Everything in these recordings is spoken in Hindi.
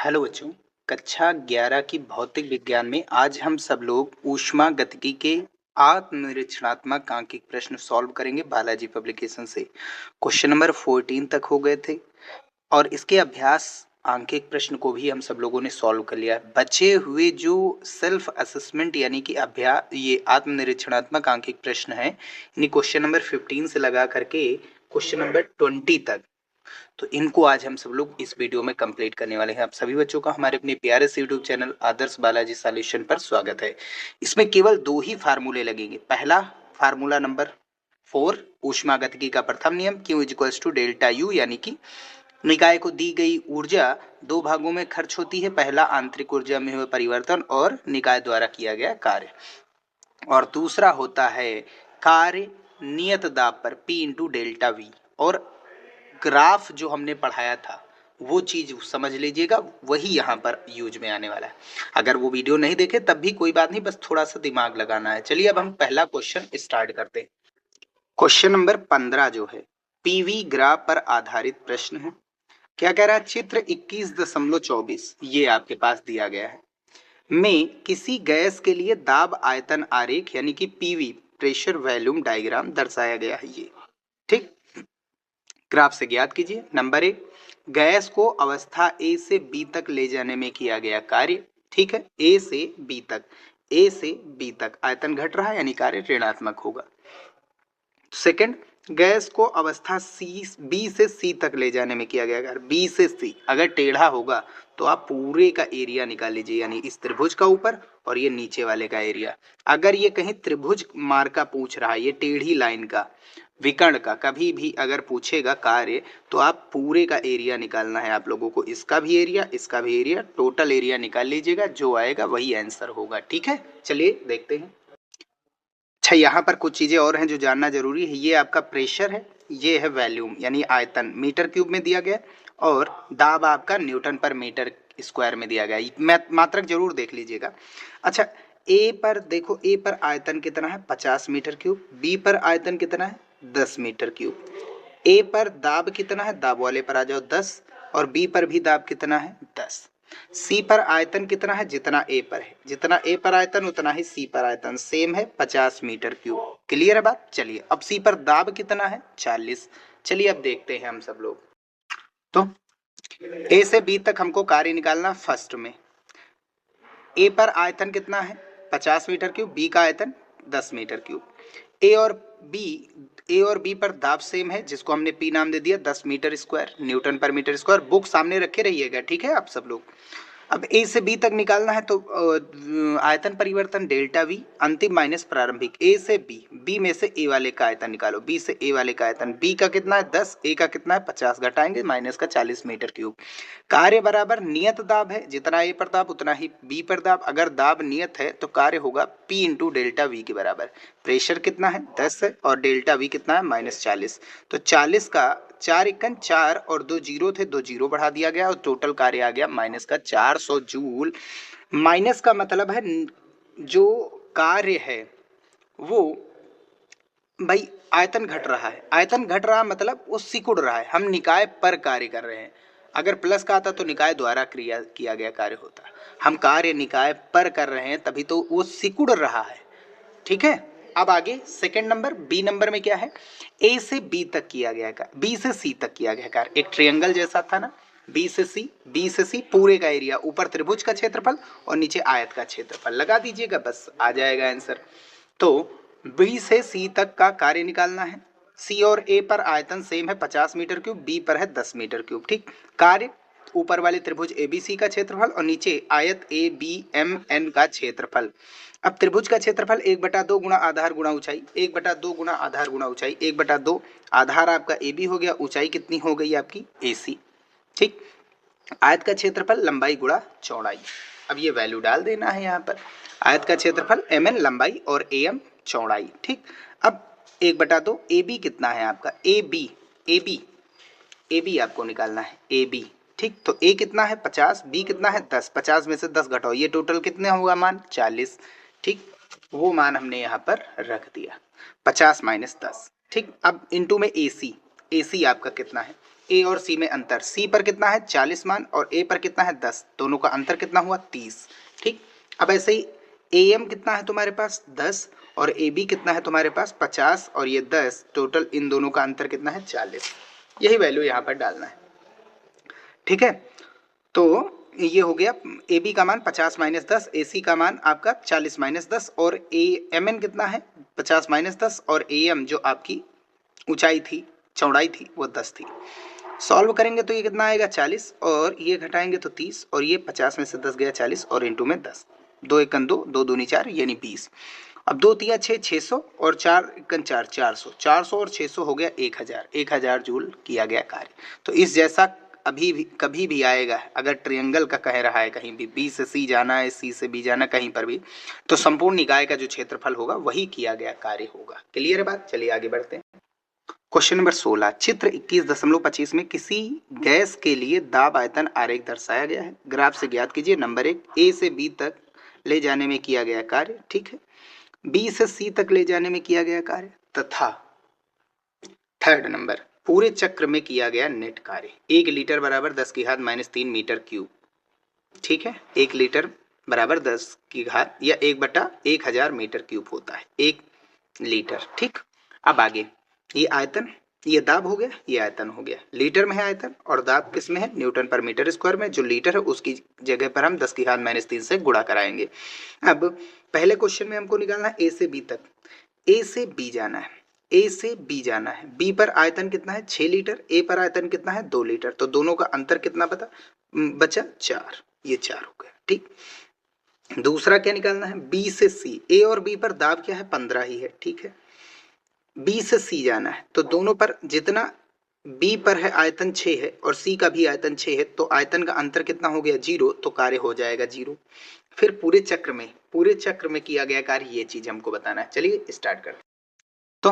हेलो बच्चों। कक्षा 11 की भौतिक विज्ञान में आज हम सब लोग ऊष्मागतिकी के आत्मनिरीक्षणात्मक आंकिक प्रश्न सॉल्व करेंगे बालाजी पब्लिकेशन से। क्वेश्चन नंबर 14 तक हो गए थे और इसके अभ्यास आंकिक प्रश्न को भी हम सब लोगों ने सॉल्व कर लिया है। बचे हुए जो सेल्फ असेसमेंट यानी कि अभ्यास ये आत्मनिरीक्षणात्मक आंकिक प्रश्न है, इन्हीं क्वेश्चन नंबर 15 से लगा करके क्वेश्चन नंबर 20 तक, तो इनको आज हम सब लोग इस वीडियो में कंप्लीट करने वाले हैं। आप सभी बच्चों का हमारे अपने प्यारे से यूट्यूब चैनल आदर्श बालाजी सॉल्यूशन पर स्वागत है। इसमें केवल दो ही फार्मूले लगेंगे। पहला फार्मूला नंबर 4 ऊष्मागतिकी का प्रथम नियम Q equals to delta U, यानी कि निकाय को दी गई ऊर्जा दो भागों में खर्च होती है, पहला आंतरिक ऊर्जा में हुए परिवर्तन और निकाय द्वारा किया गया कार्य, और दूसरा होता है कार्य नियत दाब पर P इंटू डेल्टा V। और ग्राफ जो हमने पढ़ाया था वो चीज समझ लीजिएगा, वही यहाँ पर यूज में आने वाला है। अगर वो वीडियो नहीं देखे तब भी कोई बात नहीं, बस थोड़ा सा दिमाग लगाना है। चलिए अब हम पहला क्वेश्चन स्टार्ट करते हैं। क्वेश्चन नंबर 15 जो है पीवी ग्राफ पर आधारित प्रश्न है। क्या कह रहा है? चित्र 21.24 ये आपके पास दिया गया है में किसी गैस के लिए दाब आयतन आरेख यानी कि पीवी प्रेशर वॉल्यूम डायग्राम दर्शाया गया है। ये ठीक, ग्राफ से ज्ञात कीजिए। नंबर 1, गैस को अवस्था ए से बी तक ले जाने में किया गया कार्य। ठीक है, ए से बी तक, ए से बी तक आयतन घट रहा है यानी कार्य ऋणात्मक होगा। सेकंड, गैस को अवस्था सी बी से सी तक ले जाने में किया गया कार्य। बी से सी अगर टेढ़ा होगा तो आप पूरे का एरिया निकाल लीजिए, यानी इस त्रिभुज का ऊपर और ये नीचे वाले का एरिया। अगर ये कहीं त्रिभुज मार्ग का पूछ रहा है, ये टेढ़ी लाइन का विकर्ण का कभी भी अगर पूछेगा कार्य, तो आप पूरे का एरिया निकालना है आप लोगों को। इसका भी एरिया, इसका भी एरिया, टोटल एरिया निकाल लीजिएगा, जो आएगा वही आंसर होगा। ठीक है, चलिए देखते हैं। अच्छा, यहाँ पर कुछ चीजें और हैं जो जानना जरूरी है। ये आपका प्रेशर है, ये है वॉल्यूम यानी आयतन मीटर क्यूब में दिया गया, और दाब आपका न्यूटन पर मीटर स्क्वायर में दिया गया। मात्रक जरूर देख लीजिएगा। अच्छा, ए पर देखो, ए पर आयतन कितना है 50 मीटर क्यूब, बी पर आयतन कितना है 10 मीटर क्यूब। ए पर दाब कितना है, दाब वाले पर आ जाओ 10, और बी पर भी दाब कितना है 10। सी पर आयतन कितना है, जितना ए पर है, जितना ए पर आयतन उतना ही सी पर आयतन, सेम है 50 मीटर क्यूब। क्लियर है बात? चलिए अब सी पर दाब कितना है 40। चलिए अब देखते हैं हम सब लोग। तो ए से बी तक हमको कार्य निकालना। फर्स्ट में ए पर आयतन कितना है 50 मीटर क्यूब, बी का आयतन 10 मीटर क्यूब। ए और बी, ए और बी पर दाब सेम है, जिसको हमने पी नाम दे दिया 10 मीटर स्क्वायर, न्यूटन पर मीटर स्क्वायर। बुक सामने रखे रहिएगा, ठीक है आप सब लोग। अब ए से बी तक निकालना है तो आयतन परिवर्तन डेल्टा वी अंतिम माइनस प्रारंभिक। ए से बी, बी में से ए वाले का आयतन निकालो, बी से ए वाले का आयतन, बी का कितना है 10, ए का कितना है 50, घटाएंगे माइनस का 40 मीटर क्यूब। कार्य बराबर नियत दाब है, जितना ए पर दाब उतना ही बी पर दाब। अगर दाब नियत है तो कार्य होगा पी इंटू डेल्टा वी के बराबर। प्रेशर कितना है 10 है, और डेल्टा वी कितना है -40। तो 40 का 4 एकन 4 और 2 जीरो थे, 2 जीरो बढ़ा दिया गया और टोटल कार्य आ गया माइनस का 400 जूल। माइनस का मतलब है जो कार्य है वो भाई आयतन घट रहा है, आयतन घट रहा मतलब वो सिकुड़ रहा है, हम निकाय पर कार्य कर रहे हैं। अगर प्लस का आता तो निकाय द्वारा क्रिया किया गया कार्य होता, हम कार्य निकाय पर कर रहे हैं तभी तो वो सिकुड़ रहा है। ठीक है, अब आगे सेकंड नंबर बी नंबर में क्या है, ए से बी तक किया गया कार्य, बी से सी तक किया गया कार्य। एक ट्रायंगल जैसा था ना, बी से सी, बी से सी पूरे का एरिया, ऊपर त्रिभुज का क्षेत्रफल और नीचे आयत का क्षेत्रफल लगा दीजिएगा, बस आ जाएगा आंसर। तो बी से सी तक का कार्य निकालना है। सी और ए पर आयतन सेम है 50 मीटर क्यूब, बी पर है 10 मीटर क्यूब। ठीक, कार्य ऊपर वाले त्रिभुज एबीसी का क्षेत्रफल और नीचे आयत ए बी एम एन का क्षेत्रफल। अब त्रिभुज का क्षेत्रफल 1/2 गुणा आधार गुणा ऊंचाई, 1/2 गुणा आधार गुणा ऊंचाई, 1/2 आधार आपका ए बी हो गया, ऊंचाई कितनी हो गई आपकी ए सी। ठीक, आयत का क्षेत्रफल लंबाई गुणा चौड़ाई। अब ये वैल्यू डाल देना है यहाँ पर, आयत का क्षेत्रफल एम एन लंबाई और ए एम चौड़ाई। ठीक, अब 1/2 ए बी कितना है आपका, A B, A B, A B आपको निकालना है ए बी। ठीक, तो ए कितना है 50, बी कितना है 10, 50 में से 10 घटाओ, ये टोटल कितने होगा मान 40। ठीक, वो मान हमने यहाँ पर रख दिया 50 - 10। ठीक, अब इंटू में ए सी, AC आपका कितना है, A और C में अंतर, C पर कितना है 40 मान और A पर कितना है 10, दोनों का अंतर कितना हुआ 30। ठीक, अब ऐसे ही AM कितना है तुम्हारे पास 10 और AB कितना है तुम्हारे पास 50 और ये 10, टोटल इन दोनों का अंतर कितना है 40। यही वैल्यू यहाँ पर डालना है। ठीक है, तो ये हो गया AB का मान 50 माइनस 10, AC का मान आपका 40 माइनस 10 और MN कितना है 50 माइनस 10 और AM जो आपकी ऊंचाई थी चौड़ाई थी वो 10 थी। सॉल्व करेंगे तो ये कितना आएगा 40 और ये घटाएंगे तो 30 और ये 50 में से 10 गया 40 और इंटू में 10, 2 एकन 2, 2 दूनी 4 यानी 20। अब 2 तिया 6, 600 और 4 एकन 4, 400, 400 और 600 हो गया 1000, 1000 जूल किया गया कार्य। तो इस जैसा अभी भी कभी भी आएगा, अगर ट्रायंगल का कह रहा है कहीं भी B से C जाना है, C से B जाना कहीं पर भी, तो संपूर्ण निकाय का जो क्षेत्रफल होगा वही किया गया कार्य होगा। क्लियर है बात, चलिए आगे बढ़ते हैं। क्वेश्चन नंबर 16, चित्र 21.25 में किसी गैस के लिए दाब आयतन आरेख दर्शाया गया है। ग्राफ से ज्ञात कीजिए नंबर 1 A से B तक ले जाने में किया गया कार्य, ठीक है, B से C तक ले जाने में किया गया कार्य तथा थर्ड नंबर पूरे चक्र में किया गया नेट कार्य। 1 लीटर बराबर 10 की घात -3 मीटर क्यूब, ठीक है, 1 लीटर बराबर 10 की घात या 1/1000 मीटर क्यूब होता है 1 लीटर। ठीक, अब आगे ये आयतन, ये दाब हो गया, ये आयतन हो गया, लीटर में है आयतन और दाब किस में है न्यूटन पर मीटर स्क्वायर में। जो लीटर है उसकी जगह पर हम 10 की घात -3 से गुणा कराएंगे। अब पहले क्वेश्चन में हमको निकालना है A से B तक, A से B जाना है, A से B जाना है, B पर आयतन कितना है 6 लीटर, A पर आयतन कितना है 2 लीटर, तो दोनों का अंतर कितना बचा 4, ये 4 हो गया। ठीक, दूसरा क्या निकालना है B से C, A और B पर दाब क्या है 15 ही है, ठीक है, B से C जाना है, तो दोनों पर जितना B पर है आयतन 6 है और C का भी आयतन 6 है, तो आयतन का अंतर कितना हो गया 0, तो कार्य हो जाएगा 0। फिर पूरे चक्र में किया गया कार्य, ये चीज हमको बताना है। चलिए स्टार्ट करते हैं। तो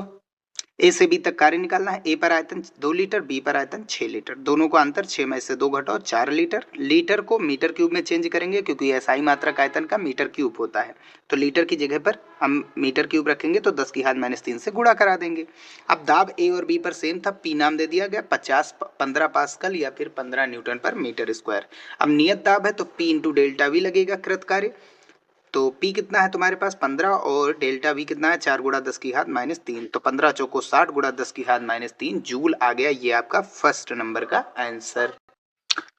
A से B तक कार्य निकालना है। A पर आयतन 2 लीटर, B पर आयतन 6 लीटर, दोनों का अंतर 6 में से 2 घटाओ 4 लीटर। लीटर को मीटर क्यूब में चेंज करेंगे क्योंकि SI मात्रक आयतन का मीटर क्यूब होता है, तो लीटर की जगह पर हम मीटर क्यूब रखेंगे तो 10 की घात -3 से गुणा करा देंगे। अब दाब A और B पर सेम था, P नाम दे दिया गया, 15 पास्कल या फिर 15 न्यूटन पर मीटर स्क्वायर। अब नियत दाब है तो P इंटू डेल्टा V लगेगा कृत कार्य, तो P कितना है तुम्हारे पास 15 और डेल्टा V कितना है 4 गुणा 10 की घात -3, तो 15 चौको 60 गुणा 10 की घात -3 जूल आ गया। ये आपका फर्स्ट नंबर का आंसर।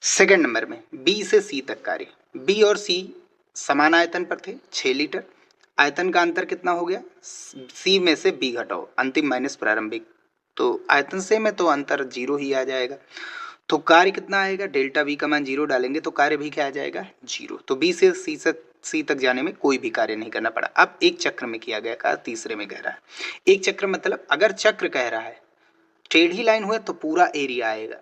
सेकंड नंबर में B से C तक कार्य, B और C समान आयतन पर थे 6 लीटर, आयतन का अंतर कितना हो गया, C में से B घटाओ अंतिम माइनस प्रारंभिक, तो आयतन सेम है तो अंतर 0 ही आ जाएगा। तो कार्य कितना आएगा, डेल्टा V का मान 0 डालेंगे तो कार्य भी क्या आ जाएगा 0। तो B से C तक जाने में कोई भी कार्य नहीं करना पड़ा। अब एक चक्र में किया गया कार्य तीसरे में कह रहा है। एक चक्र मतलब अगर चक्र कह रहा है टेढ़ी लाइन हुए तो पूरा एरिया आएगा,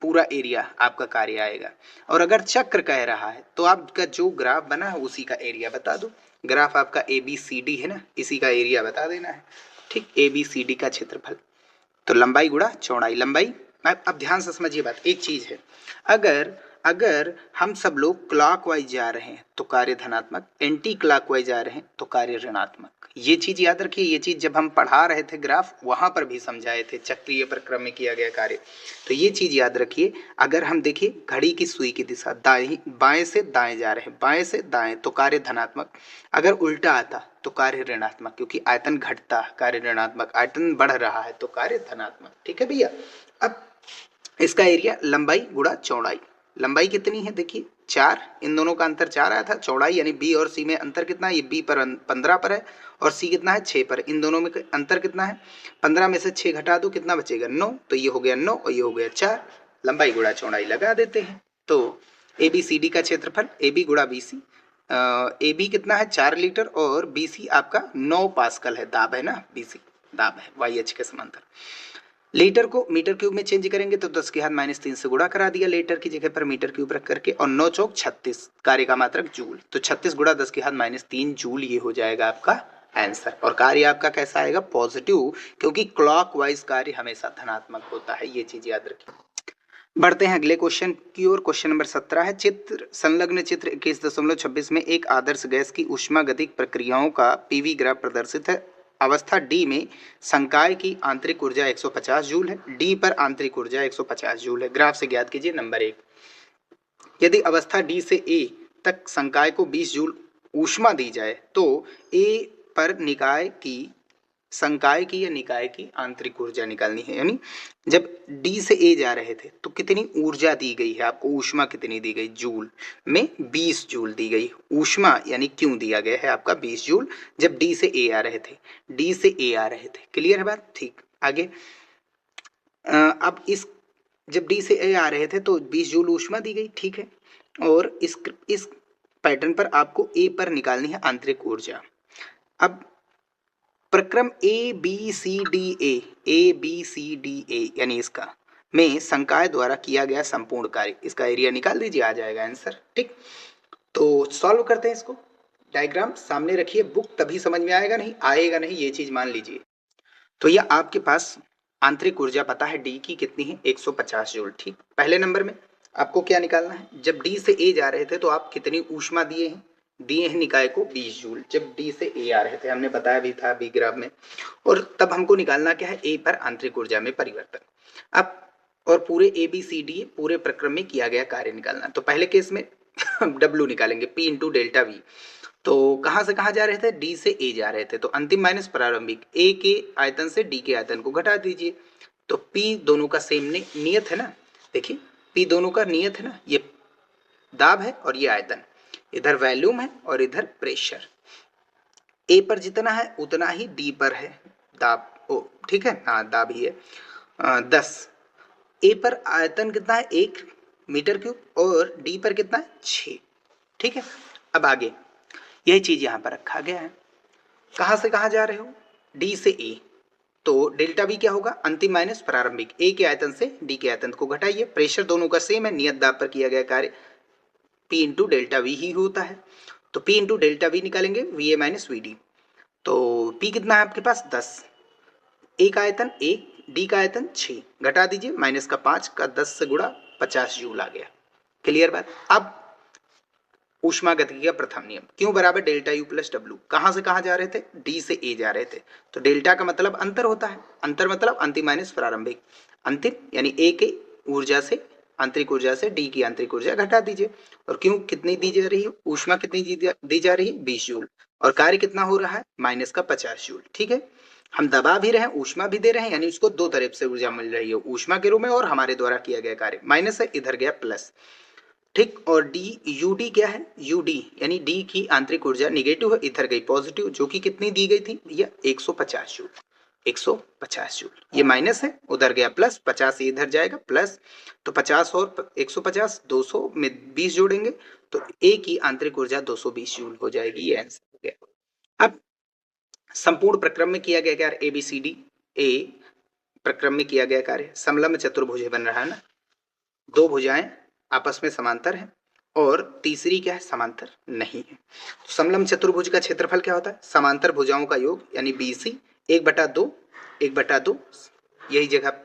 पूरा एरिया आपका कार्य आएगा, और अगर चक्र कह रहा है तो आपका जो ग्राफ बना है उसी का एरिया बता दो। ग्राफ आपका ABCD है ना, इसी का एरिया बता देना है। ठीक, ABCD का क्षेत्रफल, तो लंबाई गुणा चौड़ाई, लंबाई। अब ध्यान से समझिए बात, एक चीज है, अगर हम सब लोग क्लॉकवाइज जा रहे हैं तो कार्य धनात्मक, एंटी क्लॉकवाइज जा रहे हैं तो कार्य ऋणात्मक। ये चीज याद रखिए, ये चीज जब हम पढ़ा रहे थे ग्राफ वहां पर भी समझाए थे, चक्रीय प्रक्रम में किया गया कार्य, तो ये चीज याद रखिए। अगर हम देखिए घड़ी की सुई की दिशा दाएं बाएं से दाएं जा रहे हैं, बाएं से दाएं, तो कार्य धनात्मक, अगर उल्टा आता तो कार्य ऋणात्मक, क्योंकि आयतन घटता कार्य ऋणात्मक, आयतन बढ़ रहा है तो कार्य धनात्मक। ठीक है भैया, अब इसका एरिया लंबाई गुणा चौड़ाई, लंबाई कितनी है देखिए 4, इन दोनों का अंतर 4 आया था, चौड़ाई यानी B और C में अंतर कितना है, ये B पर 15 पर है और C कितना है 6 पर, इन दोनों में अंतर कितना है 15 में से 6 घटा दो कितना बचेगा 9, तो ये हो गया 9 और ये हो गया 4, लंबाई गुणा चौड़ाई लगा देते हैं। तो ABCD का क्षेत्रफल AB गुणा BC, AB कितना है 4 लीटर और BC आपका 9 पास्कल है, दाब है ना, BC दाब है YH के समांतर। लीटर को मीटर क्यूब में चेंज करेंगे तो 10 की घात -3 से गुणा करा दिया लीटर की जगह पर मीटर क्यूब रख करके, और 9 चौक 36 कार्य का मात्रक जूल, तो 36 गुणा 10 की घात -3 जूल, ये हो जाएगा आपका आंसर। और कार्य आपका कैसा आएगा पॉजिटिव, क्योंकि क्लॉकवाइज कार्य हमेशा धनात्मक होता है, ये चीज याद रखिए। बढ़ते हैं अगले क्वेश्चन की ओर। क्वेश्चन नंबर 17 है, चित्र संलग्न चित्र 21.26 में एक आदर्श गैस की ऊष्मागतिक प्रक्रियाओं का PV ग्राफ प्रदर्शित है। अवस्था डी में संकाय की आंतरिक ऊर्जा 150 जूल है, डी पर आंतरिक ऊर्जा 150 जूल है। ग्राफ से ज्ञात कीजिए नंबर 1। यदि अवस्था डी से ए तक संकाय को 20 जूल ऊष्मा दी जाए तो ए पर निकाय की संकाय की या निकाय की आंतरिक ऊर्जा निकालनी है। यानी जब डी से ए जा रहे थे तो कितनी ऊर्जा दी गई है आपको, ऊष्मा कितनी दी गई, जूल में 20 जूल दी गई ऊष्मा, यानी क्यों दिया गया है आपका 20 जूल जब डी से ए आ रहे थे, डी से ए आ रहे थे। क्लियर है बात? ठीक, आगे अब इस जब डी से ए आ रहे थे तो 20 जूल ऊष्मा दी गई, ठीक है। और इस पैटर्न पर आपको ए पर निकालनी है आंतरिक ऊर्जा। अब प्रक्रम A B C D A यानी इसका में संकाय द्वारा किया गया संपूर्ण कार्य, इसका एरिया निकाल दीजिए, आ जाएगा आंसर। ठीक, तो सॉल्व करते हैं इसको। डायग्राम सामने रखिए, बुक तभी समझ में आएगा नहीं ये चीज मान लीजिए। तो यह आपके पास आंतरिक ऊर्जा पता है डी की कितनी है, 150 जूल। ठीक, पहले नंबर में आपको क्या निकालना है, जब डी से ए जा रहे थे तो आप कितनी ऊष्मा दिए हैं निकाय को 20 जूल, जब डी से ए आ रहे थे, हमने बताया भी था बी ग्राफ में। और तब हमको निकालना क्या है, ए पर आंतरिक ऊर्जा में परिवर्तन। अब और पूरे ए बी सी डी पूरे प्रक्रम में किया गया कार्य निकालना। तो पहले केस में डब्ल्यू निकालेंगे, पी इंटू डेल्टा वी। तो कहां से कहां जा रहे थे, डी से ए जा रहे थे, तो अंतिम माइनस प्रारंभिक, ए के आयतन से डी के आयतन को घटा दीजिए। तो पी दोनों का सेम नियत है ना, देखिए पी दोनों का नियत है ना, ये दाब है और ये आयतन, इधर वॉल्यूम है और इधर प्रेशर। ए पर जितना है उतना ही डी पर है दाब, ओ ठीक है, हाँ दाब ही है 10। ए पर आयतन कितना है, 1 मीटर क्यूब, और डी पर कितना है, 6। ठीक है, अब आगे यही चीज यहां पर रखा गया है। कहां से कहां जा रहे हो, डी से ए, तो डेल्टा वी क्या होगा, अंतिम माइनस प्रारंभिक, ए के आयतन से डी के आयतन को घटाइए। प्रेशर दोनों का सेम है, नियत दाब पर किया गया कार्य पी इंटू डेल्टा वी ही होता है। तो पी इंटू डेल्टा वी निकालेंगे, V A minus V D. तो पी कितना है आपके पास, 10, ए का आयतन 1, डी का आयतन 6, घटा दीजिए, माइनस का 5 का 10 से गुणा 50 जूल आ गया। क्लियर बात? अब ऊष्मागतिकी का प्रथम नियम, क्यू बराबर डेल्टा यू प्लस डब्ल्यू। कहां से कहां जा रहे थे, डी से ए जा रहे थे, तो डेल्टा का मतलब अंतर होता है, अंतर मतलब अंतिम माइनस प्रारंभिक, अंतिम यानी ए के ऊर्जा से आंतरिक ऊर्जा से डी की आंतरिक ऊर्जा घटा दीजिए। और क्यों कितनी दी जा रही है, ऊष्मा कितनी दी जा रही है, 20 जूल, और कार्य कितना हो रहा है, माइनस का 50 जूल। ठीक है, हम दबा भी रहे हैं, ऊष्मा भी दे रहे हैं, यानी उसको दो तरफ से ऊर्जा मिल रही है, ऊष्मा के रूप में और हमारे द्वारा किया गया कार्य, माइनस है इधर गया प्लस। ठीक, और डी यूडी क्या है, यूडी यानी डी की आंतरिक ऊर्जा निगेटिव है, इधर गई पॉजिटिव, जो कि कितनी दी गई थी भैया, 150 जूल, 150 जूल। ये माइनस है, उधर गया प्लस, 50 इधर जाएगा प्लस, तो 50 और 150 200 में 20 जोड़ेंगे तो ए की आंतरिक ऊर्जा 220 जूल हो जाएगी। ये आंसर हो गया। अब संपूर्ण प्रक्रम में किया गया कार्य, A B C D A प्रक्रम में किया गया कार्य, समलंब चतुर्भुज बन रहा है ना, दो भुजाएं आपस में समांतर है और तीसरी क्या है, समांतर नहीं है। तो समलंब चतुर्भुज का क्षेत्रफल क्या होता है, समांतर भुजाओं का योग यानी BC 1/2 1/2, यही जगह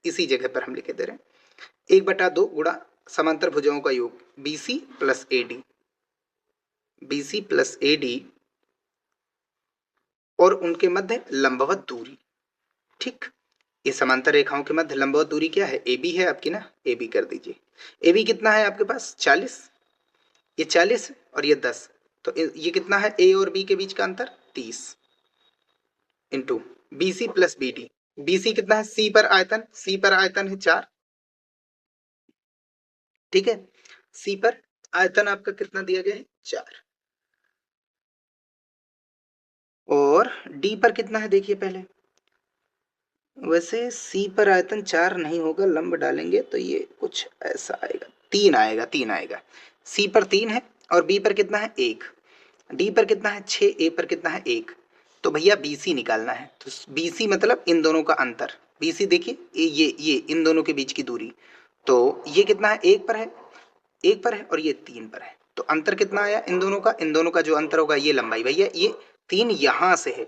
इसी जगह पर हम लिखे दे रहे हैं, 1/2 गुणा समांतर भुजाओं का योग BC plus AD, BC plus AD, और उनके मध्य लंबवत दूरी। ठीक, ये समांतर रेखाओं के मध्य लंबवत दूरी क्या है, AB है आपकी ना, AB कर दीजिए। AB कितना है आपके पास, 40, ये 40 और ये 10, तो ये कितना है, A और B के बीच का अंतर 30 into BC plus BD। BC कितना है, C पर आयतन है 4, ठीक है, C पर आयतन आपका कितना दिया गया है, 4, और D पर कितना है देखिए पहले, वैसे C पर आयतन 4 नहीं होगा, लंब डालेंगे तो ये कुछ ऐसा आएगा, 3 आएगा, 3 आएगा। C पर 3 है और B पर कितना है, 1, D पर कितना है 6, A पर कितना है 1, तो भैया BC निकालना है। तो BC मतलब इन दोनों का अंतर, BC देखिए ये इन दोनों के बीच की दूरी, तो ये कितना है, 1 पर है, 1 पर है और ये 3 पर है, तो अंतर कितना आया इन दोनों का जो अंतर होगा, ये लंबाई भैया, ये 3 यहां से है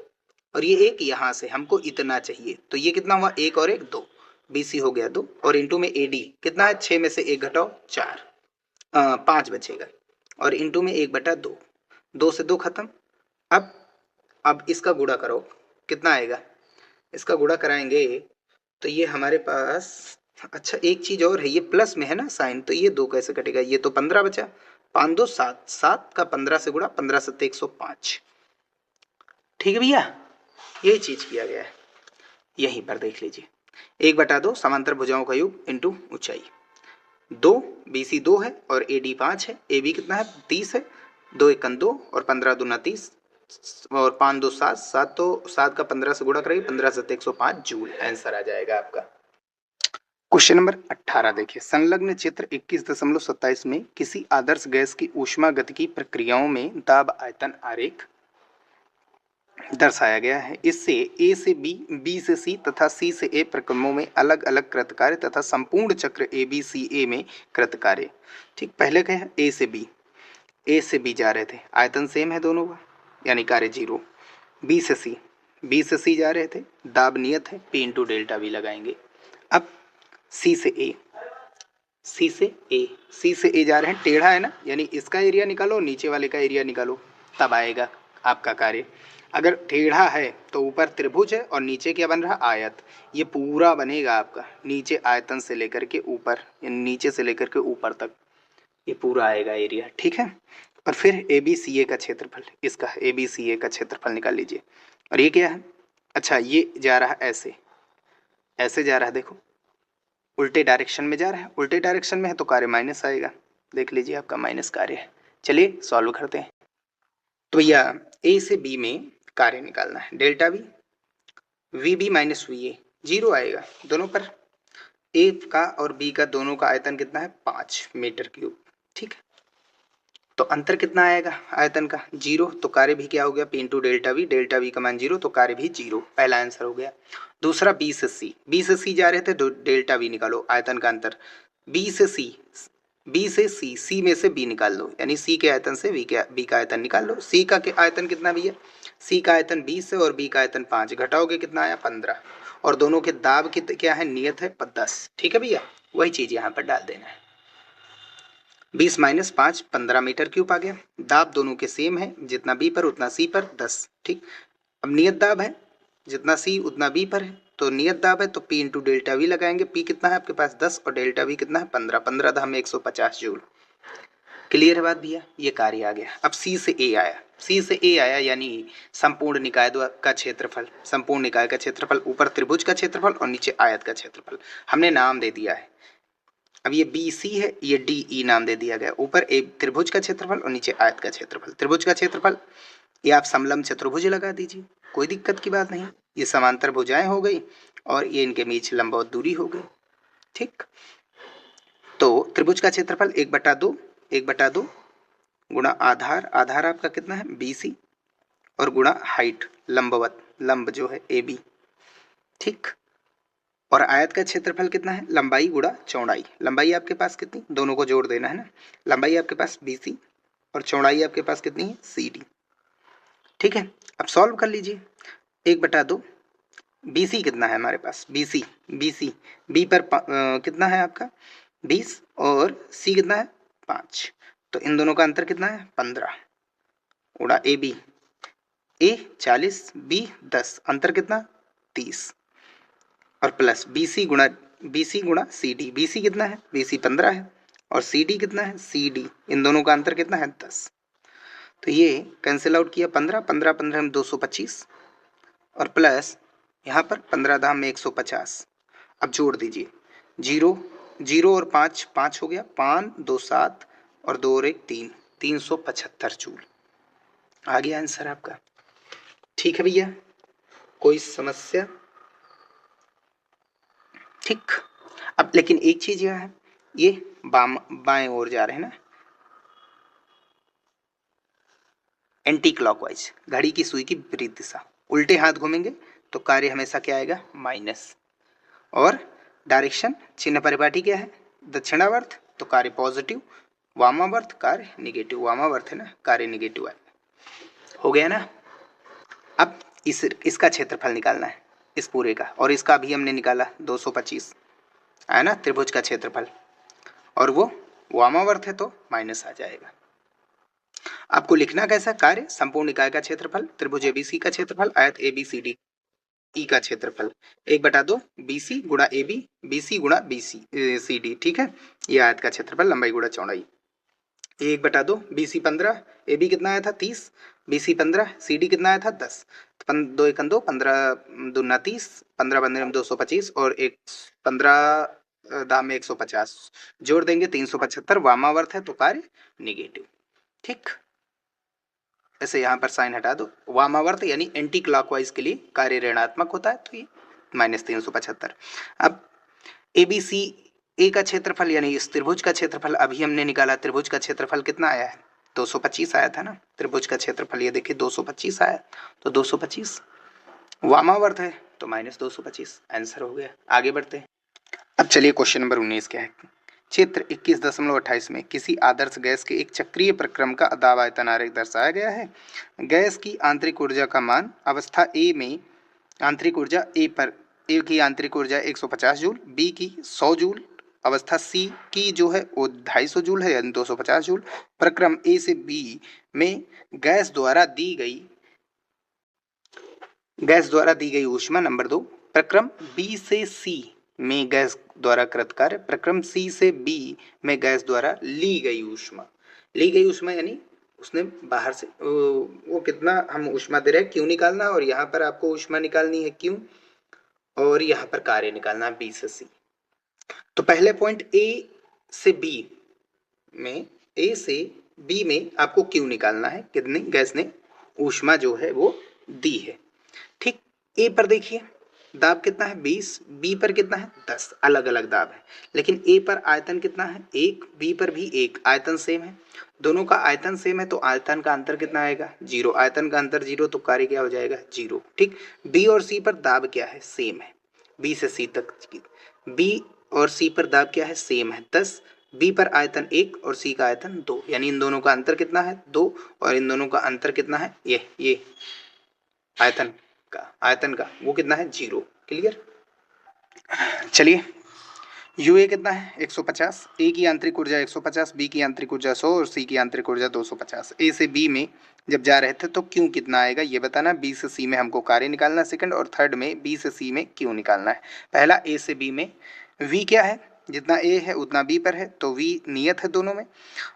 और ये 1 यहां से, हमको इतना चाहिए, तो ये कितना हुआ, 1 और 1 2, BC हो गया 2, और इंटू में AD कितना है, 6 में से 1 घटाओ 4, 5 बचेगा, और इंटू में 1/2, 2 से 2 खत्म। अब इसका गुणा करो, कितना आएगा, इसका गुणा कराएंगे तो ये हमारे पास, अच्छा एक चीज और है, ये प्लस में है ना साइन, तो ये 2 कैसे कटेगा, ये तो 15 बचा, 5 2 7, 7 का 15 से गुणा, 15 7 105। ठीक है भैया, यही चीज किया गया है, यहीं पर देख लीजिए। 1/2 समांतर भुजाओं का योग इंटू ऊंचाई, 2 BC 2 है और AD 5 है, AB कितना है 30 है, 2 एकन 2 और 15 दूना 30 और 5 2 7, 7 तो 7 का 15 से गुणा करेंगे, 15 7 105 जूल आंसर आ जाएगा आपका। क्वेश्चन नंबर 18 देखिए, संलग्न चित्र 21.27 में किसी आदर्श गैस की ऊष्मागतिकी प्रक्रियाओं में दाब आयतन आरेख दर्शाया गया है। इससे A से B, B से C तथा C से A प्रक्रमों में अलग अलग कृतकार्य तथा संपूर्ण चक्र ABCA में कृतकार्य। ठीक, पहले क्या है A से B, A से B जा रहे थे, आयतन सेम है दोनों का, यानी कार्य 0। B से C, B से C जा रहे थे, दाब नियत है, P इंटू डेल्टा V लगाएंगे। अब C से A, C से A, C से A जा रहे हैं, टेढ़ा है ना, यानी इसका एरिया निकालो, नीचे वाले का एरिया निकालो, तब आएगा आपका कार्य। अगर टेढ़ा है तो ऊपर त्रिभुज है और नीचे क्या बन रहा, आयत। ये पूरा बनेगा आपका, नीचे आयतन से लेकर के ऊपर, यानी नीचे से लेकर के ऊपर तक ये पूरा आएगा एरिया। ठीक है, और फिर ABCA का क्षेत्रफल, इसका ABCA का क्षेत्रफल निकाल लीजिए। और ये क्या है, अच्छा ये जा रहा है ऐसे, ऐसे जा रहा है, देखो उल्टे डायरेक्शन में जा रहा है, उल्टे डायरेक्शन में है तो कार्य माइनस आएगा, देख लीजिए आपका माइनस कार्य है। चलिए सॉल्व करते हैं। तो भैया A से B में कार्य निकालना है, delta V, VB minus VA 0 आएगा दोनों पर। A का और B का दोनों का आयतन कितना है 5 मीटर क्यूब। ठीक है, तो अंतर कितना आएगा आयतन का 0, तो कार्य भी क्या हो गया P into delta V, delta V का मान 0 तो कार्य भी 0, पहला आंसर हो गया। दूसरा B से C, B से C जा रहे थे तो डेल्टा V निकालो, आयतन का अंतर, B से C, B से C, C में से B निकाल लो, यानी C के आयतन से B का आयतन निकाल लो। C का आयतन कितना भैया, C का आयतन 20 है और B का आयतन 5, घटाओगे कितना आया 15, और दोनों के दाब क्या है नियत है 10। ठीक है भैया, वही चीज यहाँ पर डाल देना है, 20 माइनस 5 15 मीटर क्यूब आ गया। दाब दोनों के सेम है, जितना B पर उतना C पर 10। ठीक, अब नियत दाब है, जितना C उतना B पर है, तो नियत दाब है तो P इंटू डेल्टा V लगाएंगे। P कितना है आपके पास 10 और डेल्टा V कितना है 15, 15 दाम में 150 जूल। क्लियर है बात भैया, ये कार्य आ गया। अब C से A आया, C से A आया यानी संपूर्ण निकाय का क्षेत्रफल, संपूर्ण निकाय का क्षेत्रफल, ऊपर त्रिभुज का क्षेत्रफल और नीचे आयत का क्षेत्रफल, हमने नाम दे दिया है। अब ये BC है, ये DE नाम दे दिया गया, ऊपर एक त्रिभुज का क्षेत्रफल और नीचे आयत का क्षेत्रफल। त्रिभुज का क्षेत्रफल ये आप समलंब चतुर्भुज लगा दीजिए, कोई दिक्कत की बात नहीं, ये समांतर भुजाएं हो गई और ये इनके बीच लंबवत दूरी हो गई। ठीक, तो त्रिभुज का क्षेत्रफल 1/2 गुणा आधार, आधार आपका कितना है BC और गुणा हाइट लंबवत, लंब जो है AB। ठीक, और आयत का क्षेत्रफल कितना है, लंबाई गुणा चौड़ाई, लंबाई आपके पास कितनी, दोनों को जोड़ देना है ना, लंबाई आपके पास BC और चौड़ाई आपके पास कितनी है CD। ठीक है, अब सॉल्व कर लीजिए। 1/2 BC कितना है हमारे पास, BC B पर कितना है आपका 20 और C कितना है 5, तो इन दोनों का अंतर कितना है 15 गुणा AB, A 40 B 10, अंतर कितना 30 और प्लस BC गुणा CD, BC कितना है BC 15 है और CD कितना है CD, इन दोनों का अंतर कितना है 10, तो ये कैंसिल आउट किया 15 15 15 में 225 और प्लस यहाँ पर 15 दाम में 150। अब जोड़ दीजिए 0 0 और 5 5 हो गया, 5 2 7 और 2 और 1 3, 375 जूल आ गया आंसर आपका। ठीक है भैया, कोई समस्या। ठीक, अब लेकिन एक चीज यह है, ये बाएं ओर जा रहे हैं ना, एंटी क्लॉकवाइज, घड़ी की सुई की विपरीत दिशा, उल्टे हाथ घूमेंगे तो कार्य हमेशा क्या आएगा माइनस, और डायरेक्शन चिन्ह परिपाटी क्या है दक्षिणावर्त, तो कार्य पॉजिटिव, वामावर्त कार्य निगेटिव, वामावर्त है ना कार्य निगेटिव आएगा। हो गया ना। अब इसका क्षेत्रफल निकालना है इस पूरे का, और इसका भी हमने निकाला 225 आया ना त्रिभुज का क्षेत्रफल, और वो वामावर्त है तो माइनस आ जाएगा। आपको लिखना कैसा, कार्य संपूर्ण इकाई का क्षेत्रफल, त्रिभुज ABC का क्षेत्रफल, आयत ABCD ई का क्षेत्रफल 1/2 BC गुणा AB, BC गुणा BC CD, ठीक है। ये आयत का क्षेत्रफल लंबाई गुणा चौड़ाई। 1/2 BC 15, AB कितना आया था 30, BC 15, CD कितना आया था 10। तो 2 एकम 2, 15 दूना 30, 15 15 225 और एक 15 दाम में 150 जोड़ देंगे 375, वामावर्त है तो कार्य निगेटिव, ठीक। ऐसे यहाँ पर साइन हटा दो, वामावर्त यानी एंटी क्लॉकवाइज के लिए कार्य ऋणात्मक होता है, तो ये -375। अब ABC ए का क्षेत्रफल यानी इस त्रिभुज का क्षेत्रफल अभी हमने निकाला, त्रिभुज का क्षेत्रफल कितना आया है 225 आया था ना, त्रिभुज का क्षेत्रफल ये देखिए 225 आया, तो 225 वामावर्त है तो -225 आंसर हो गया। आगे बढ़ते हैं। अब चलिए क्वेश्चन नंबर 19 क्या है। चित्र 21.28 में किसी आदर्श गैस के एक चक्रीय प्रक्रम का दाब आयतन आरेख दर्शाया गया है। गैस की आंतरिक ऊर्जा का मान अवस्था ए में आंतरिक ऊर्जा ए की आंतरिक ऊर्जा 150 जूल, बी की 100 जूल, अवस्था सी की जो है वो 250 जूल है यानी 250 जूल। प्रक्रम ए से बी में गैस द्वारा दी गई ऊष्मा नंबर 2। प्रक्रम बी से सी में गैस द्वारा कृत कार्य, प्रक्रम सी से बी में गैस द्वारा ली गई ऊष्मा यानी उसने बाहर से वो कितना हम ऊष्मा दे रहे हैं क्यों निकालना है, और यहाँ पर आपको ऊष्मा निकालनी है क्यों, और यहाँ पर कार्य निकालना है बी से सी। तो पहले पॉइंट ए से बी में आपको क्यों निकालना है, कितनी गैस ने ऊष्मा जो है वो दी है, ठीक। ए पर देखिए दाब कितना है 20, बी पर कितना है 10, अलग अलग दाब है, लेकिन ए पर आयतन कितना है 1, बी पर भी 1, आयतन सेम है, दोनों का आयतन सेम है तो आयतन का अंतर कितना आएगा 0, आयतन का अंतर 0 तो कार्य क्या हो जाएगा 0, ठीक। बी और सी पर दाब क्या है सेम है, बी से सी तक बी और सी पर दाब क्या है सेम है 10, बी पर आयतन 1 और सी का आयतन 2, यानी इन दोनों का अंतर कितना है 2 और इन दोनों का अंतर कितना है ये आयतन का वो कितना है 0, क्लियर। चलिए यू ए कितना है 150, ए की आंतरिक ऊर्जा 150, बी की आंतरिक ऊर्जा 100 और सी की आंतरिक ऊर्जा 250। ए से बी में जब जा रहे थे तो क्यों कितना आएगा ये बताना, बी से सी में हमको कार्य निकालना सेकंड, और थर्ड में बी से सी में क्यों निकालना है। पहला ए से बी में वी क्या है, जितना ए है उतना बी पर है तो वी नियत है दोनों में,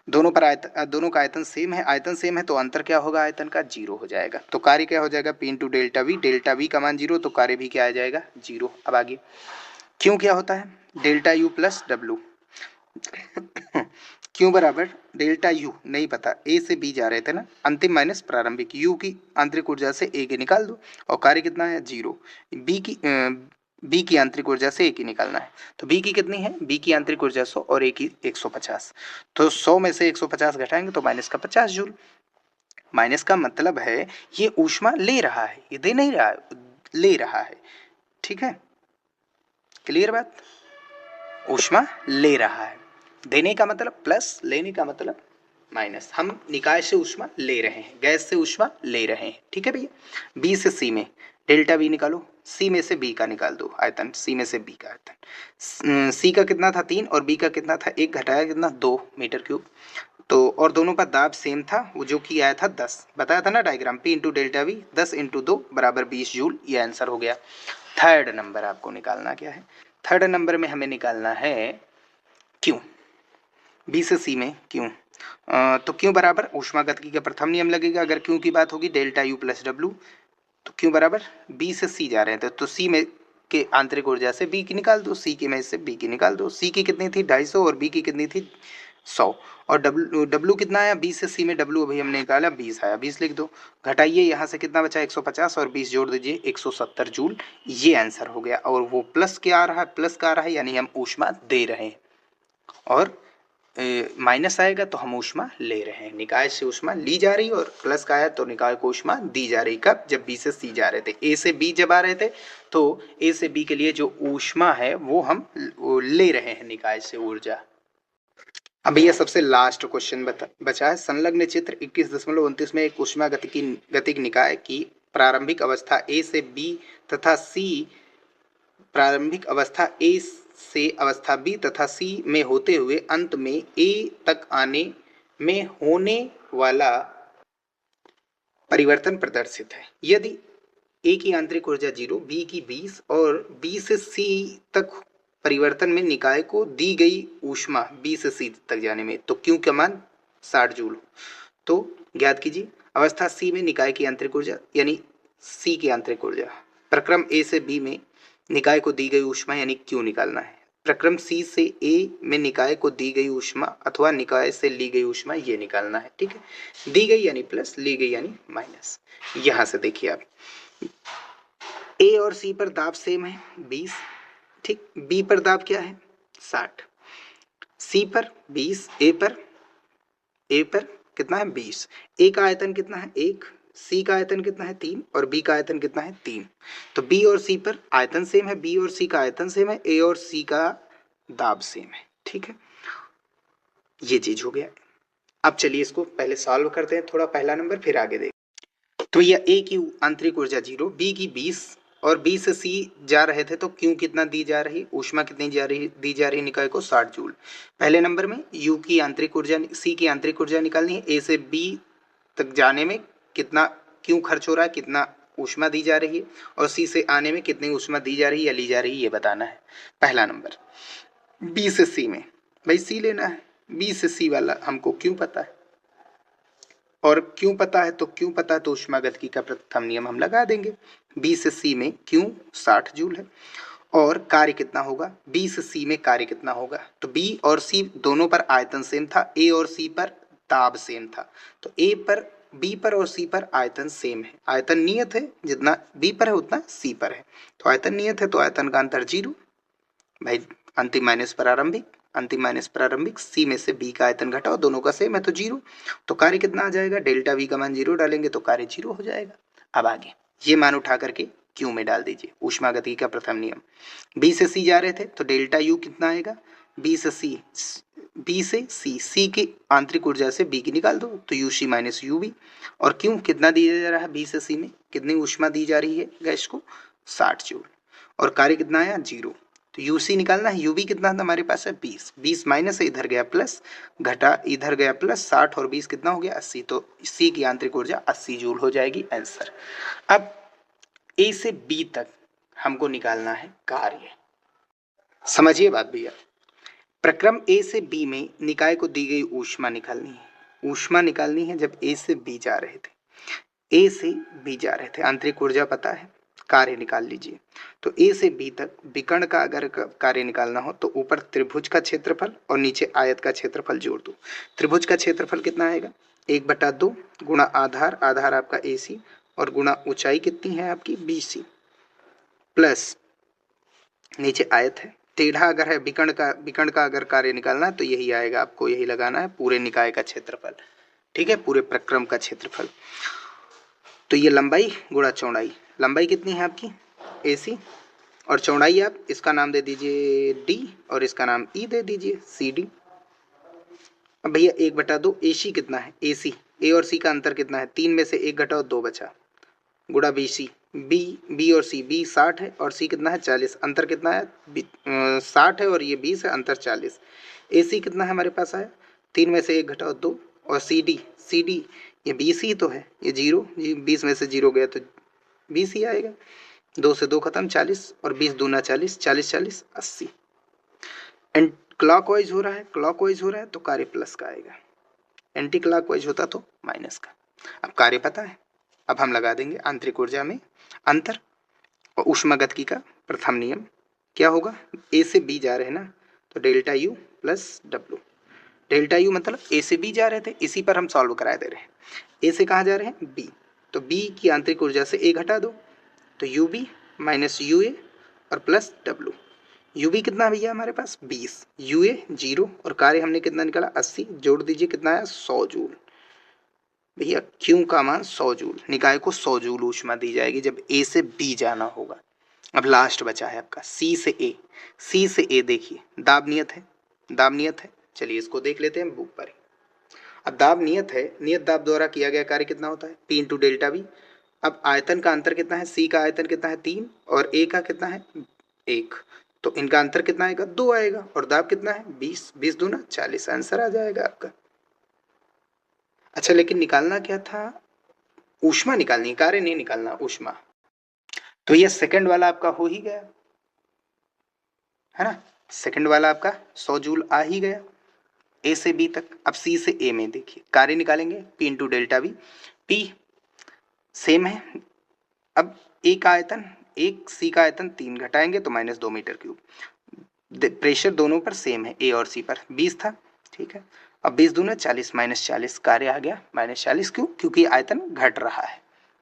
दोनों का आयतन सेम है, आयतन सेम है तो अंतर क्या होगा आयतन का 0 हो जाएगा, तो कार्य क्या हो जाएगा P इंटू डेल्टा वी का मान 0 तो कार्य भी क्या आ जाएगा 0। अब आगे क्यों क्या होता है डेल्टा यू प्लस डब्लू क्यों बराबर डेल्टा यू नहीं पता, ए से बी जा रहे थे ना, अंतिम माइनस प्रारंभिक, यू की आंतरिक ऊर्जा से ए के निकाल दो और कार्य कितना है 0, बी की आंतरिक ऊर्जा से ए की निकालना है, तो बी की कितनी है, बी की आंतरिक ऊर्जा 100 और ए की 150, तो 100 में से 150 घटाएंगे तो माइनस का 50 जूल, माइनस का मतलब है ये ऊष्मा ले रहा है, ये दे नहीं रहा है, ले रहा है, ठीक है, क्लियर बात, ऊष्मा ले रहा है, देने का मतलब प्लस, लेने का मतलब माइनस, हम निकाय से ऊष्मा ले रहे हैं, गैस से ऊष्मा ले रहे हैं, ठीक है भैया। बी से सी में डेल्टा वी निकालो, सी में से बी का निकाल दो आयतन, सी में से बी का आयतन, सी का कितना था 3 और बी का कितना था 1, घटाया कितना 2 मीटर क्यूब, तो और दोनों का दाब सेम था, वो जो कि आया था 10, बताया था ना diagram, P into delta we 10 into 2 बराबर 20 जूल, ये आंसर हो गया। थर्ड नंबर आपको निकालना क्या है, थर्ड नंबर में हमें निकालना है क्यों, बी से सी में क्यों, तो क्यों बराबर ऊष्मागतिकी का प्रथम नियम लगेगा, अगर क्यों की बात होगी डेल्टा यू प्लस डब्लू, तो क्यों बराबर बी से सी जा रहे हैं तो सी में के आंतरिक ऊर्जा से बी की निकाल दो, सी की में से बी की निकाल दो, सी की कितनी थी 250 और बी की कितनी थी 100, और डब्लू कितना आया बी से सी में, डब्लू अभी हमने निकाला 20 आया, 20 लिख दो, घटाइए यहाँ से कितना बचा 150 और 20 जोड़ दीजिए 170 जूल, ये आंसर हो गया, और वो प्लस क्या आ रहा है, प्लस का आ रहा है यानी हम ऊष्मा दे रहे हैं, और माइनस आएगा तो हम ऊष्मा ले रहे हैं, निकाय से ऊष्मा ली जा रही है, और प्लस का आया तो निकाय को ऊष्मा दी जा रही, कब जब बी से सी जा रहे थे, ए से बी जब आ रहे थे तो ए से बी के लिए जो ऊष्मा है वो हम ले रहे हैं निकाय से ऊर्जा। अब ये सबसे लास्ट क्वेश्चन बचा है, संलग्न चित्र 21.29 में एक ऊष्मा गतिक निकाय की प्रारंभिक अवस्था ए से बी तथा सी, प्रारंभिक अवस्था ए से अवस्था बी तथा सी में होते हुए अंत में ए तक आने में होने वाला परिवर्तन प्रदर्शित है। यदि ए की आंतरिक ऊर्जा 0, बी की 20 और बी से सी तक परिवर्तन में निकाय को दी गई ऊष्मा बी से सी तक जाने में, तो क्यू का मान 60 जूल। तो ज्ञात कीजिए अवस्था सी में निकाय की आंतरिक ऊर्जा यानी सी की आंतरिक ऊर्जा। प्रक्रम ए से बी में निकाय को दी गई ऊष्मा यानी क्यू निकालना है। प्रक्रम सी से ए में निकाय को दी गई ऊष्मा अथवा निकाय से ली गई ऊष्मा ये निकालना है। ठीक है, दी गई यानी प्लस, ली गई यानी माइनस। यहां से देखिए आप, ए और सी पर दाब सेम है 20, ठीक, बी पर दाब क्या है 60, सी पर 20, ए पर कितना है 20। ए का आयतन कितना है 1, सी का आयतन कितना है 3 और बी का आयतन कितना है 3। तो बी और सी पर आयतन सेम है, बी और सी का आयतन सेम है, ए और सी का दाब सेम है। ठीक है, ये चीज हो गया। अब चलिए इसको पहले सॉल्व करते हैं थोड़ा, पहला नंबर फिर आगे देखें। तो यह ए की आंतरिक ऊर्जा 0, बी की 20 और बी से सी जा रहे थे, तो क्यू कितना दी जा रही, ऊष्मा कितनी दी जा रही निकाय को 60 जूल। पहले नंबर में यू की आंतरिक ऊर्जा, सी की आंतरिक ऊर्जा निकालनी है, ए से बी तक जाने में कितना क्यों खर्च हो रहा है, कितना ऊष्मा दी जा रही है, और सी से आने में कितनी ऊष्मा दी जा रही है या ली जा रही है, ये बताना है पहला नंबर। बी से सी में भाई सी लेना है, बी से सी वाला हमको क्यों पता है, और क्यों पता है, तो क्यों पता है तो ऊष्मागतिकी का प्रथम नियम हम लगा देंगे। बी से सी में क्यों 60 जूल है, और कार्य कितना होगा, बी से सी में कार्य कितना होगा, तो बी और सी दोनों पर आयतन सेम था, ए और सी पर दाब सेम था, तो ए पर, बी पर और सी पर आयतन सेम है, आयतन नियत है, जितना बी पर है उतना सी पर है, तो आयतन नियत है तो आयतन का अंतर 0 भाई, अंतिम माइनस प्रारंभिक, अंतिम माइनस प्रारंभिक, सी में से बी का आयतन घटाओ, दोनों का सेम है तो 0, तो कार्य कितना आ जाएगा, डेल्टा वी का मान 0 डालेंगे तो कार्य 0 हो जाएगा। अब आगे ये मान उठा करके क्यू में डाल दीजिए, ऊष्मागतिकी का प्रथम नियम। बी से सी जा रहे थे तो डेल्टा यू कितना आएगा, बी से सी, बी से सी, सी की आंतरिक ऊर्जा से बी की निकाल दो तो U C minus U B, और क्यों कितना दिया जा रहा है, बी से सी में कितनी ऊष्मा दी जा रही है गैस को 60 जूल, और कार्य कितना आया 0, तो यूसी निकालना है, यूवी कितना था हमारे पास है 20, 20 माइनस से इधर गया प्लस, घटा इधर गया प्लस, 60 और 20 कितना हो गया 80, तो सी की आंतरिक ऊर्जा 80 जूल हो जाएगी आंसर। अब ए से बी तक हमको निकालना है कार्य, समझिए बात भैया। प्रक्रम ए से बी में निकाय को दी गई ऊष्मा निकालनी है, ऊष्मा निकालनी है जब ए से बी जा रहे थे, ए से बी जा रहे थे, आंतरिक ऊर्जा पता है, कार्य निकाल लीजिए। तो ए से बी तक विकर्ण का अगर कार्य निकालना हो तो ऊपर त्रिभुज का क्षेत्रफल और नीचे आयत का क्षेत्रफल जोड़ दो। त्रिभुज का क्षेत्रफल कितना आएगा 1/2 गुणा आधार, आधार आपका AC और गुणा ऊंचाई कितनी है आपकी BC, प्लस नीचे आयत है, टेढ़ा अगर है विकर्ण का अगर कार्य निकालना है तो यही आएगा, आपको यही लगाना है, पूरे निकाय का क्षेत्रफल, ठीक है, पूरे प्रक्रम का क्षेत्रफल। तो ये लंबाई गुणा चौड़ाई, लंबाई कितनी है आपकी AC, और चौड़ाई आप इसका नाम दे दीजिए D और इसका नाम E दे दीजिए CD। अब भैया 1/2 AC कितना है, AC A और C का अंतर कितना है, 3 में से 1 घटाओ 2 बचा, गुणा BC, B और C, B 60 है और C कितना है 40, अंतर कितना है 60 है और ये 20 है, अंतर 40। AC कितना है हमारे पास आया, 3 में से 1 घटाओ 2, और CD ये 20 ही तो है, ये 0, 20 में से 0 गया तो 20 ही आएगा, 2 से 2 खत्म 40 और 20 दूना 40, 40 40 80। एंड क्लॉकवाइज हो रहा है, क्लॉकवाइज हो रहा है तो कार्य प्लस का आएगा, एंटी क्लॉकवाइज होता तो माइनस का। अब कार्य पता है, अब हम लगा देंगे आंतरिक ऊर्जा में अंतर और ऊष्मागतिकी का प्रथम नियम क्या होगा, ए से बी जा रहे हैं ना तो delta U plus W, delta U मतलब ए से बी जा रहे थे, इसी पर हम सॉल्व करा दे रहे हैं, ए से कहाँ जा रहे हैं बी, तो बी की आंतरिक ऊर्जा से ए घटा दो तो you B minus U A और प्लस डब्ल्यू, यू बी कितना भैया हमारे पास 20, यू ए 0 और कार्य हमने कितना निकाला 80, जोड़ दीजिए कितना आया 100 जूल, भैया क्यू का मान 100 जूल, निकाय को 100 जूल ऊष्मा दी जाएगी जब ए से बी जाना होगा। अब लास्ट बचा है आपका सी से ए, सी से ए देखिए दाब नियत है, दाब नियत है, चलिए इसको देख लेते हैं बुक पर। अब दाब नियत है, नियत दाब द्वारा किया गया कार्य कितना होता है P इंटू डेल्टा वी। अब आयतन का अंतर कितना है, C का आयतन कितना है 3 और A का कितना है 1, तो इनका अंतर कितना आएगा 2 आएगा, और दाब कितना है 20, 20 दूना 40, आंसर आ जाएगा आपका। अच्छा लेकिन निकालना क्या था, ऊष्मा निकालनी, कार्य नहीं निकालना, ऊष्मा। तो ये सेकंड वाला आपका हो ही गया, है ना। सेकंड वाला आपका 100 जूल आ ही गया ए से बी तक। अब सी से ए में देखिए कार्य निकालेंगे, P into delta we. P same है। अब ए का आयतन, एक सी का आयतन 3 घटाएंगे तो -2 मीटर क्यूब। प्रेशर दोनों पर सेम है, ए और सी पर 20 था, ठीक है। अब 20 दूना 40, -40 कार्य आ गया -40। क्यों? क्योंकि आयतन घट रहा है,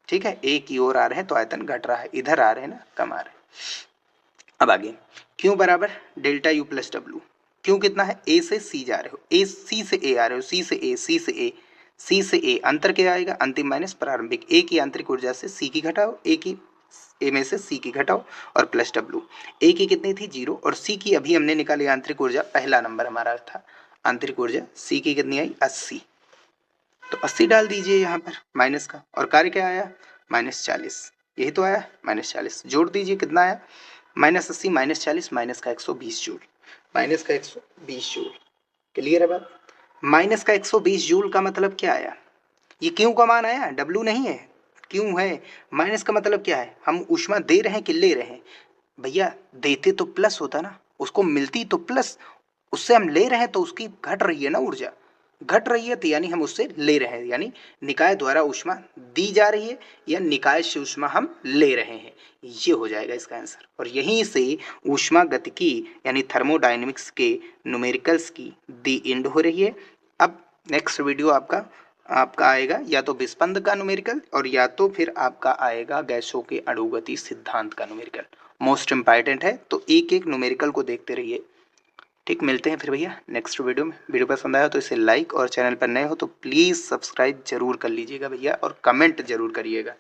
ठीक है। ए की ओर आ रहे हैं तो आयतन घट रहा है, इधर आ रहे हैं ना, कम आ रहे हैं। अब आगे क्यू बराबर delta U plus W. Q कितना है? ए से सी जा रहे हो, ए सी से ए आ रहे हो, सी से ए, सी से ए, सी से ए, अंतर क्या आएगा? अंतिम माइनस प्रारंभिक। ए की आंतरिक ऊर्जा से सी की घटाओ, ए की ए में से सी की घटाओ और प्लस डब्ल्यू। ए की कितनी थी? 0, और सी की अभी हमने निकाली आंतरिक ऊर्जा, पहला नंबर हमारा था आंतरिक ऊर्जा। सी की कितनी आई? 80। तो 80 डाल दीजिए यहाँ पर माइनस का, और कार्य क्या आया? -40। यही तो आया -40। जोड़ दीजिए कितना आया? -80 -40 माइनस का 120 जूल, माइनस का 120 जूल। क्लियर है बात? माइनस का 120 जूल का मतलब क्या आया? ये क्यों का मान आया, डब्ल्यू नहीं है, क्यों है। माइनस का मतलब क्या है? हम ऊष्मा दे रहे हैं कि ले रहे हैं? भैया देते तो प्लस होता ना, उसको मिलती तो प्लस, उससे हम ले रहे हैं तो उसकी घट रही है ना ऊर्जा, घट रही है तो यानी हम उससे ले रहे हैं, यानी निकाय द्वारा ऊष्मा दी जा रही है या निकाय से ऊष्मा हम ले रहे हैं, ये हो जाएगा इसका आंसर। और यहीं से ऊष्मा गतिकी यानी थर्मोडायनेमिक्स के न्यूमेरिकल्स की दी एंड हो रही है। अब नेक्स्ट वीडियो आपका आपका आएगा या तो विस्पंद का न्यूमेरिकल और या तो फिर आपका आएगा गैसों के अणुगति सिद्धांत का न्यूमेरिकल। मोस्ट इंपॉर्टेंट है, तो एक एक न्यूमेरिकल को देखते रहिए। ठीक, मिलते हैं फिर भैया नेक्स्ट वीडियो में। वीडियो पसंद आया तो इसे लाइक, और चैनल पर नए हो तो प्लीज़ सब्सक्राइब जरूर कर लीजिएगा भैया, और कमेंट जरूर करिएगा।